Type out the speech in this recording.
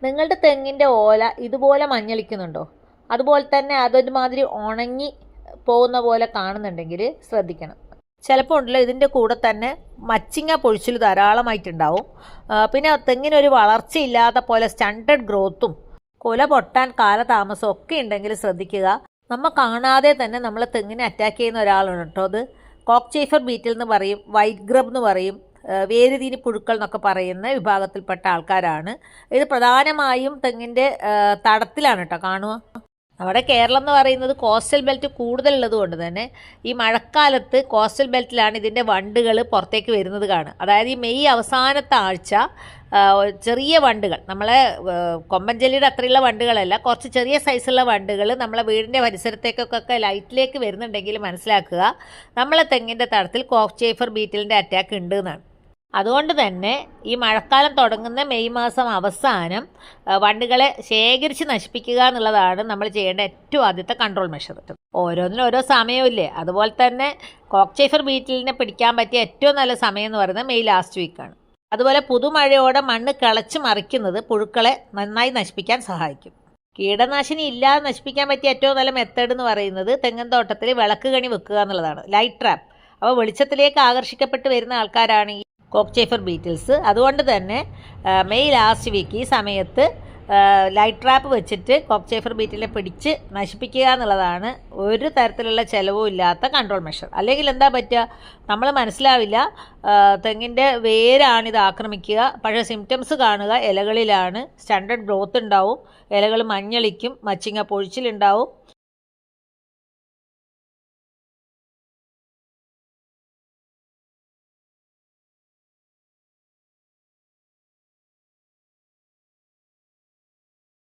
നിങ്ങളുടെ തെങ്ങിൻ്റെ ഓല ഇതുപോലെ മഞ്ഞളിക്കുന്നുണ്ടോ? അതുപോലെ തന്നെ അതൊരുമാതിരി ഉണങ്ങി പോകുന്ന പോലെ കാണുന്നുണ്ടെങ്കിൽ ശ്രദ്ധിക്കണം. ചിലപ്പോൾ ഉണ്ടല്ലോ ഇതിൻ്റെ കൂടെ തന്നെ മച്ചിങ്ങ പൊഴിച്ചിൽ ധാരാളമായിട്ടുണ്ടാവും. പിന്നെ തെങ്ങിനൊരു വളർച്ചയില്ലാത്ത പോലെ സ്റ്റണ്ടഡ് ഗ്രോത്തും കൊല പൊട്ടാൻ കാലതാമസം ഒക്കെ ഉണ്ടെങ്കിൽ ശ്രദ്ധിക്കുക. നമ്മൾ കാണാതെ തന്നെ നമ്മൾ തെങ്ങിനെ അറ്റാക്ക് ചെയ്യുന്ന ഒരാളാണ് കേട്ടോ അത്. കോക്ചേഫർ ബീറ്റിൽ എന്ന് പറയും, വൈറ്റ് ഗ്രബ് എന്ന് പറയും, വേരുതീനി പുഴുക്കൾ എന്നൊക്കെ പറയുന്ന വിഭാഗത്തിൽപ്പെട്ട ആൾക്കാരാണ്. ഇത് പ്രധാനമായും തെങ്ങിൻ്റെ തടത്തിലാണ് കേട്ടോ കാണുക. നമ്മുടെ കേരളം എന്ന് പറയുന്നത് കോസ്റ്റൽ ബെൽറ്റ് കൂടുതലുള്ളത് കൊണ്ട് തന്നെ ഈ മഴക്കാലത്ത് കോസ്റ്റൽ ബെൽറ്റിലാണ് ഇതിൻ്റെ വണ്ടുകൾ പുറത്തേക്ക് വരുന്നത് കാണുക. അതായത് ഈ മെയ് അവസാനത്തെ ആഴ്ച ചെറിയ വണ്ടുകൾ, നമ്മളെ കൊമ്പൻ ജെല്ലിയുടെ അത്രയുള്ള വണ്ടുകളല്ല, കുറച്ച് ചെറിയ സൈസുള്ള വണ്ടുകൾ നമ്മളെ വീടിൻ്റെ പരിസരത്തേക്കൊക്കെ ലൈറ്റിലേക്ക് വരുന്നുണ്ടെങ്കിൽ മനസ്സിലാക്കുക നമ്മളെ തെങ്ങിൻ്റെ തടത്തിൽ കോക്ചേഫർ ബീറ്റിലിൻ്റെ അറ്റാക്ക് ഉണ്ട് എന്നാണ്. അതുകൊണ്ട് തന്നെ ഈ മഴക്കാലം തുടങ്ങുന്ന മെയ് മാസം അവസാനം വണ്ടുകളെ ശേഖരിച്ച് നശിപ്പിക്കുക എന്നുള്ളതാണ് നമ്മൾ ചെയ്യേണ്ട ഏറ്റവും ആദ്യത്തെ കൺട്രോൾ മെഷർ. ഓരോന്നിനും ഓരോ സമയമില്ലേ, അതുപോലെ തന്നെ കോക്ചേഫർ ബീറ്റിലിനെ പിടിക്കാൻ പറ്റിയ ഏറ്റവും നല്ല സമയം എന്ന് പറയുന്നത് മെയ് ലാസ്റ്റ് വീക്കാണ്. അതുപോലെ പുതുമഴയോടെ മണ്ണ് കിളച്ച് മറിക്കുന്നത് പുഴുക്കളെ നന്നായി നശിപ്പിക്കാൻ സഹായിക്കും. കീടനാശിനി ഇല്ലാതെ നശിപ്പിക്കാൻ പറ്റിയ ഏറ്റവും നല്ല മെത്തേഡ് എന്ന് പറയുന്നത് തെങ്ങിൻ തോട്ടത്തിൽ വിളക്ക് കണി വെക്കുക എന്നുള്ളതാണ്, ലൈറ്റ് ട്രാപ്പ്. അപ്പോൾ വെളിച്ചത്തിലേക്ക് ആകർഷിക്കപ്പെട്ട് വരുന്ന ആൾക്കാരാണ് ഈ കോക്ചേഫർ ബീറ്റിൽസ്. അതുകൊണ്ട് തന്നെ മെയ് ലാസ്റ്റ് വീക്ക് ഈ സമയത്ത് ലൈറ്റ് ട്രാപ്പ് വെച്ചിട്ട് കോക്ചേഫർ ബീറ്റിലെ പിടിച്ച് നശിപ്പിക്കുക എന്നുള്ളതാണ് ഒരു തരത്തിലുള്ള ചിലവും ഇല്ലാത്ത കൺട്രോൾ മെഷർ. അല്ലെങ്കിൽ എന്താ പറ്റുക, നമ്മൾ മനസ്സിലാവില്ല തെങ്ങിൻ്റെ വേരാണിത് ആക്രമിക്കുക. പക്ഷേ സിംറ്റംസ് കാണുക ഇലകളിലാണ്. സ്റ്റണ്ടഡ് ഗ്രോത്ത് ഉണ്ടാവും, ഇലകൾ മഞ്ഞളിക്കും, മച്ചിങ്ങ പൊഴിച്ചിലുണ്ടാവും,